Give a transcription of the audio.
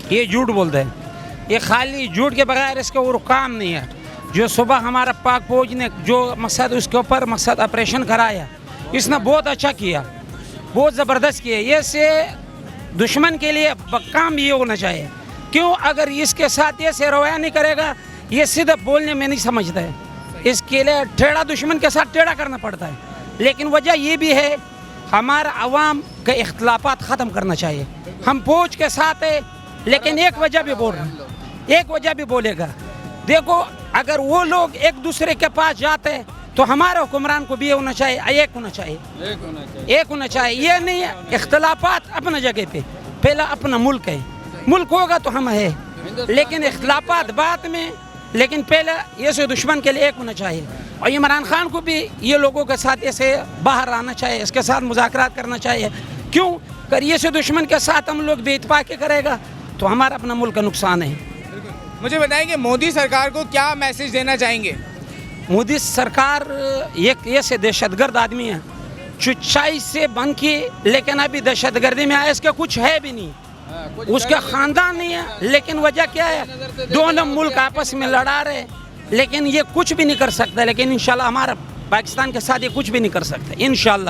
یہ جھوٹ بولتے ہیں. یہ خالی جھوٹ کے بغیر اس کا اور کام نہیں ہے. جو صبح ہمارا پاک فوج نے جو مقصد اس کے اوپر مقصد آپریشن کرایا, اس نے بہت اچھا کیا, بہت زبردست کیا. یہ سے دشمن کے لیے کام یہ ہونا چاہیے. کیوں اگر اس کے ساتھ یہ سے رویہ نہیں کرے گا, یہ سیدھا بولنے میں نہیں سمجھتا ہے. اس کے لیے ٹیڑھا دشمن کے ساتھ ٹیڑھا کرنا پڑتا ہے. لیکن وجہ یہ بھی ہے ہمارا عوام کے اختلافات ختم کرنا چاہیے. ہم فوج کے ساتھ ہیں, لیکن ایک وجہ بھی بول رہے ہیں, ایک وجہ بھی بولے گا. دیکھو اگر وہ لوگ ایک دوسرے کے پاس جاتے ہیں تو ہمارے حکمران کو بھی ہونا چاہیے, ایک ہونا چاہیے, ایک ہونا چاہیے. یہ نہیں ہے اختلافات اپنا جگہ پہ, پہلا اپنا ملک ہے, ملک ہوگا تو ہم ہے, لیکن اختلافات بعد میں. لیکن پہلے یہ سے دشمن کے لیے ایک ہونا چاہیے. اور عمران خان کو بھی یہ لوگوں کے ساتھ ایسے باہر آنا چاہیے, اس کے ساتھ مذاکرات کرنا چاہیے. کیوں اگر یہ سے دشمن کے ساتھ ہم لوگ بے اتفاقی کرے گا تو ہمارا اپنا ملک کا نقصان ہے. مجھے بتائیں کہ مودی سرکار کو کیا میسج دینا چاہیں گے؟ مودی سرکار ایک ایسے دہشت گرد آدمی ہے, چچائی سے بن کی, لیکن ابھی دہشت گردی میں آیا, اس کا کچھ ہے بھی نہیں, اس کا خاندان نہیں ہے. لیکن وجہ کیا ہے, دونوں ملک آپس میں لڑا رہے, لیکن یہ کچھ بھی نہیں کر سکتا. لیکن انشاءاللہ ہمارا پاکستان کے ساتھ یہ کچھ بھی نہیں کر سکتا انشاءاللہ.